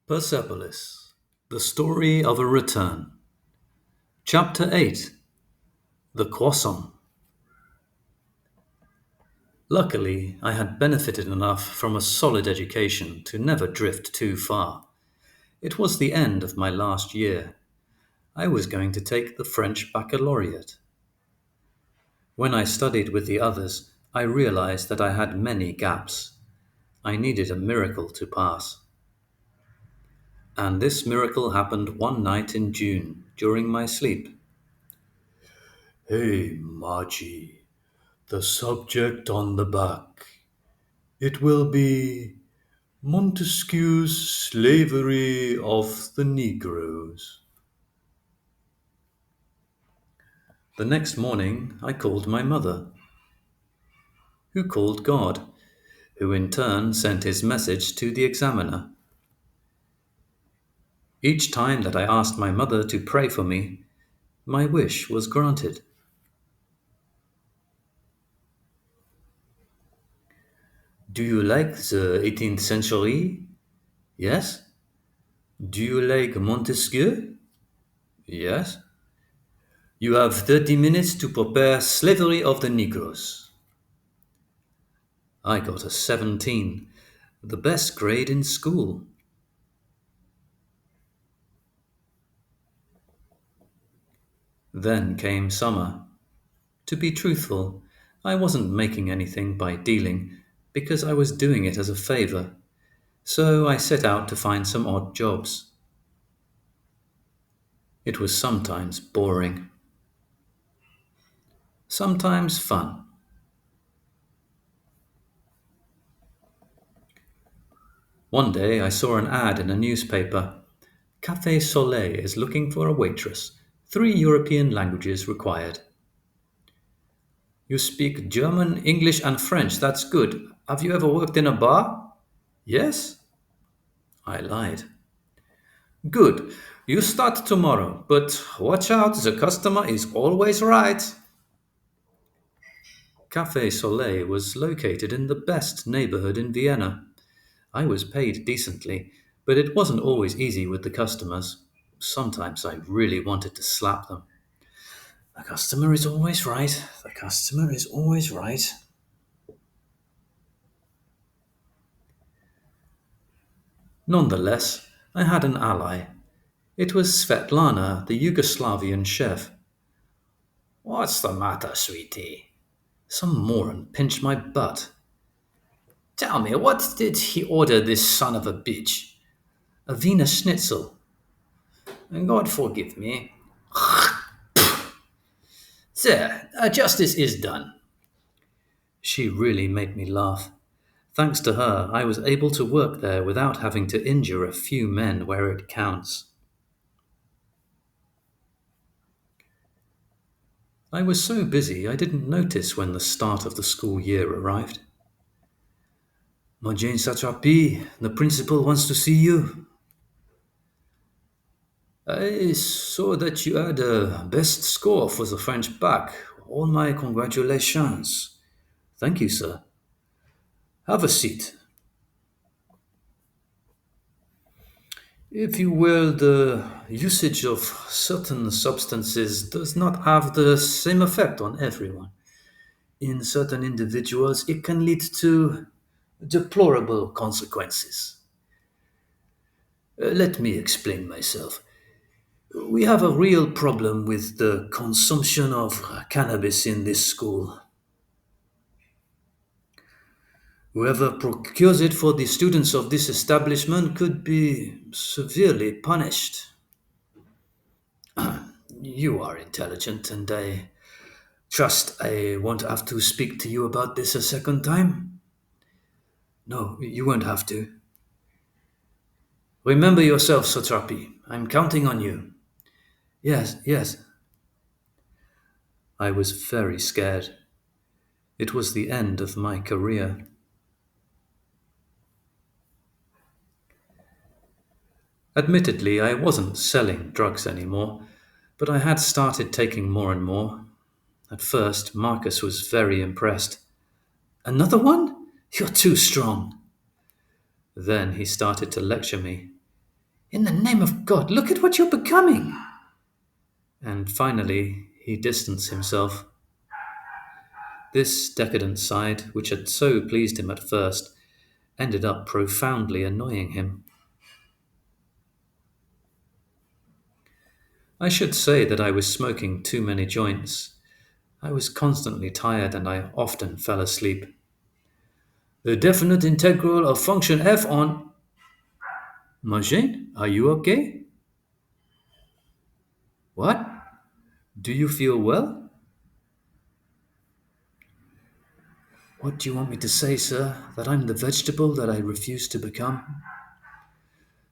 Persepolis, the story of a return. Chapter 8, the Croissant. Luckily, I had benefited enough from a solid education to never drift too far. It was the end of my last year. I was going to take the French baccalaureate. When I studied with the others, I realized that I had many gaps. I needed a miracle to pass. And this miracle happened one night in June, during my sleep. Hey, Margie, the subject on the back. It will be Montesquieu's Slavery of the Negroes. The next morning, I called my mother, who called God, who in turn sent his message to the examiner. Each time that I asked my mother to pray for me, my wish was granted. Do you like the 18th century? Yes. Do you like Montesquieu? Yes. You have 30 minutes to prepare Slavery of the Negroes. I got a 17, the best grade in school. Then came summer. To be truthful, I wasn't making anything by dealing because I was doing it as a favor. So I set out to find some odd jobs. It was sometimes boring, sometimes fun. One day I saw an ad in a newspaper. Café Soleil is looking for a waitress. 3 European languages required. You speak German, English, and French. That's good. Have you ever worked in a bar? Yes. I lied. Good. You start tomorrow, but watch out, the customer is always right. Café Soleil was located in the best neighborhood in Vienna. I was paid decently, but it wasn't always easy with the customers. Sometimes I really wanted to slap them. The customer is always right. The customer is always right. Nonetheless, I had an ally. It was Svetlana, the Yugoslavian chef. What's the matter, sweetie? Some moron pinched my butt. Tell me, what did he order, this son of a bitch? A Wiener Schnitzel. And God forgive me. There, justice is done. She really made me laugh. Thanks to her, I was able to work there without having to injure a few men where it counts. I was so busy I didn't notice when the start of the school year arrived. Marjane Satrapi, the principal wants to see you. I saw that you had a best score for the French bac. All my congratulations. Thank you, sir. Have a seat. If you will, the usage of certain substances does not have the same effect on everyone. In certain individuals, it can lead to deplorable consequences. Let me explain myself. We have a real problem with the consumption of cannabis in this school. Whoever procures it for the students of this establishment could be severely punished. You are intelligent, and I trust I won't have to speak to you about this a second time. No, you won't have to. Remember yourself, Satrapi. I'm counting on you. Yes, yes. I was very scared. It was the end of my career. Admittedly, I wasn't selling drugs anymore, but I had started taking more and more. At first, Marcus was very impressed. Another one? You're too strong. Then he started to lecture me. In the name of God, look at what you're becoming! And finally, he distanced himself. This decadent side, which had so pleased him at first, ended up profoundly annoying him. I should say that I was smoking too many joints. I was constantly tired and I often fell asleep. The definite integral of function f on... Marjane, are you okay? What? Do you feel well? What do you want me to say, sir? That I'm the vegetable that I refuse to become?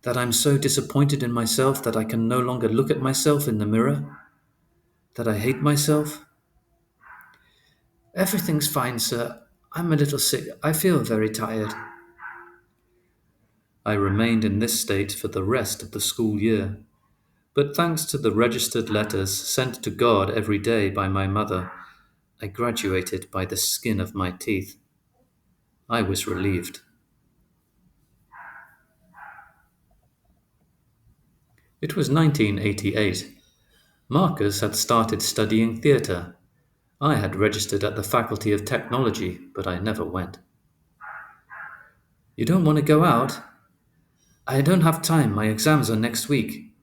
That I'm so disappointed in myself that I can no longer look at myself in the mirror? That I hate myself? Everything's fine, sir. I'm a little sick. I feel very tired. I remained in this state for the rest of the school year. But thanks to the registered letters sent to God every day by my mother, I graduated by the skin of my teeth. I was relieved. It was 1988. Marcus had started studying theatre. I had registered at the Faculty of Technology, but I never went. You don't want to go out? I don't have time. My exams are next week.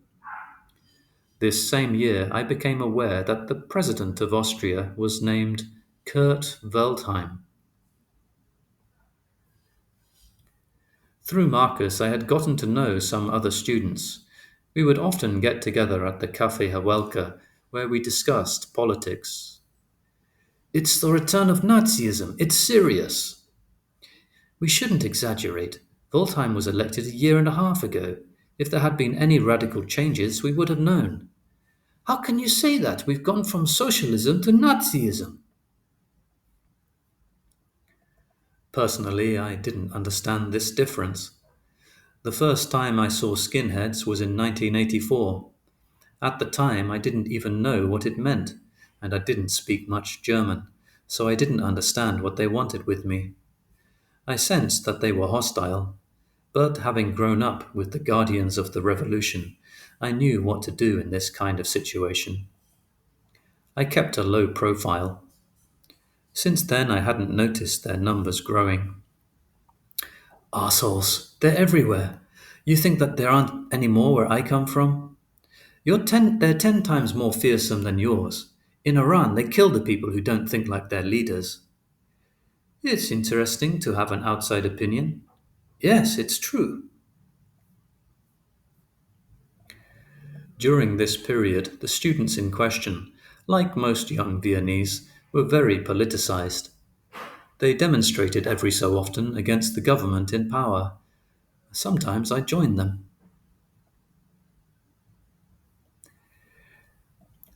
This same year, I became aware that the president of Austria was named Kurt Waldheim. Through Marcus, I had gotten to know some other students. We would often get together at the Café Hawelka, where we discussed politics. It's the return of Nazism. It's serious. We shouldn't exaggerate. Waldheim was elected a year and a half ago. If there had been any radical changes, we would have known. How can you say that? We've gone from socialism to Nazism. Personally, I didn't understand this difference. The first time I saw skinheads was in 1984. At the time, I didn't even know what it meant, and I didn't speak much German, so I didn't understand what they wanted with me. I sensed that they were hostile, but having grown up with the guardians of the revolution, I knew what to do in this kind of situation. I kept a low profile. Since then, I hadn't noticed their numbers growing. Arseholes, they're everywhere. You think that there aren't any more where I come from? They're 10 times more fearsome than yours. In Iran, they kill the people who don't think like their leaders. It's interesting to have an outside opinion. Yes, it's true. During this period, the students in question, like most young Viennese, were very politicized. They demonstrated every so often against the government in power. Sometimes I joined them.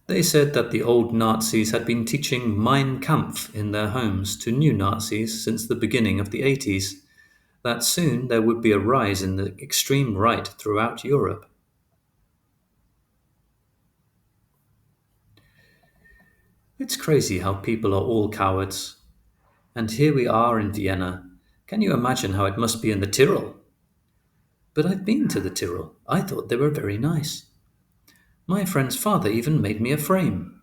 They said that the old Nazis had been teaching Mein Kampf in their homes to new Nazis since the beginning of the 80s, that soon there would be a rise in the extreme right throughout Europe. It's crazy how people are all cowards. And here we are in Vienna. Can you imagine how it must be in the Tyrol? But I've been to the Tyrol. I thought they were very nice. My friend's father even made me a frame.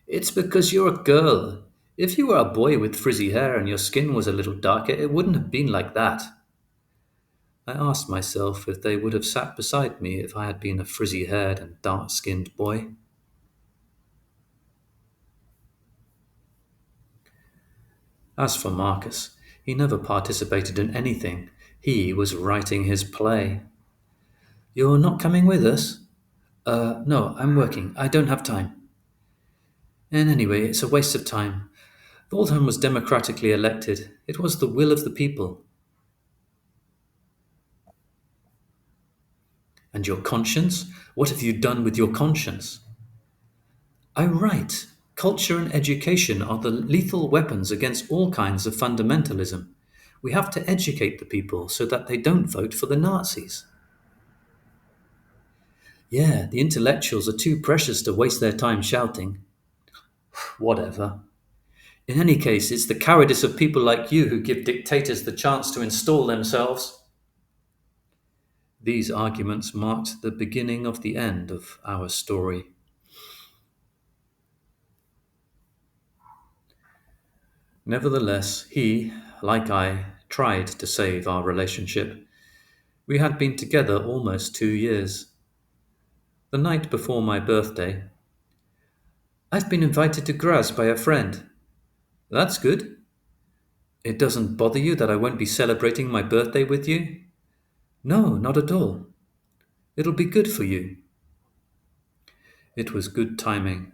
It's because you're a girl. If you were a boy with frizzy hair and your skin was a little darker, it wouldn't have been like that. I asked myself if they would have sat beside me if I had been a frizzy haired and dark skinned boy. As for Marcus, he never participated in anything. He was writing his play. You're not coming with us? No, I'm working. I don't have time. And anyway, it's a waste of time. Waldheim was democratically elected. It was the will of the people. And your conscience? What have you done with your conscience? I write. Culture and education are the lethal weapons against all kinds of fundamentalism. We have to educate the people so that they don't vote for the Nazis. Yeah, the intellectuals are too precious to waste their time shouting. Whatever. In any case, it's the cowardice of people like you who give dictators the chance to install themselves. These arguments marked the beginning of the end of our story. Nevertheless, he, like I, tried to save our relationship. We had been together almost 2 years. The night before my birthday, "I've been invited to Graz by a friend." "That's good. It doesn't bother you that I won't be celebrating my birthday with you?" "No, not at all. It'll be good for you." It was good timing.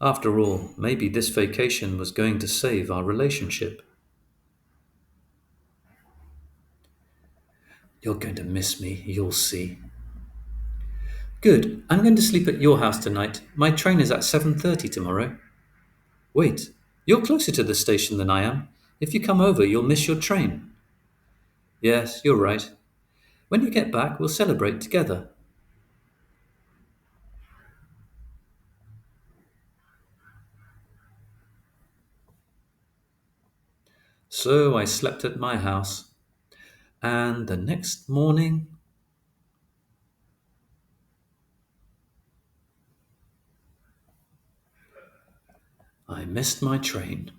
After all, maybe this vacation was going to save our relationship. "You're going to miss me, you'll see." "Good. I'm going to sleep at your house tonight. My train is at 7:30 tomorrow." "Wait, you're closer to the station than I am. If you come over, you'll miss your train." "Yes, you're right. When you get back, we'll celebrate together." So I slept at my house, and the next morning I missed my train.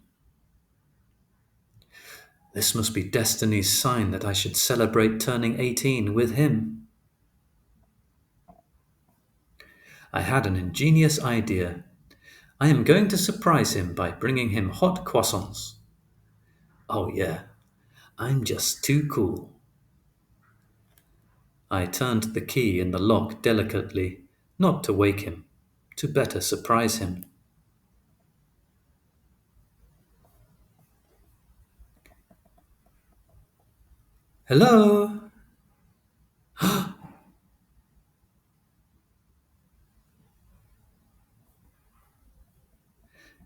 This must be destiny's sign that I should celebrate turning 18 with him. I had an ingenious idea. I am going to surprise him by bringing him hot croissants. Oh, yeah, I'm just too cool. I turned the key in the lock delicately, not to wake him, to better surprise him. "Hello?"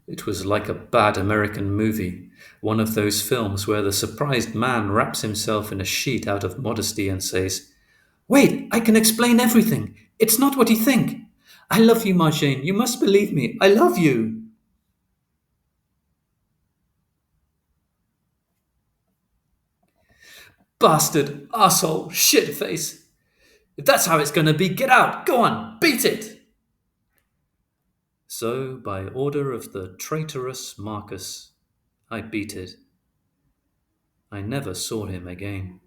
It was like a bad American movie, one of those films where the surprised man wraps himself in a sheet out of modesty and says, "Wait, I can explain everything. It's not what you think. I love you, Marjane. You must believe me. I love you." "Bastard, asshole, shitface. If that's how it's going to be, get out. Go on, beat it." So, by order of the traitorous Marcus, I beat it. I never saw him again.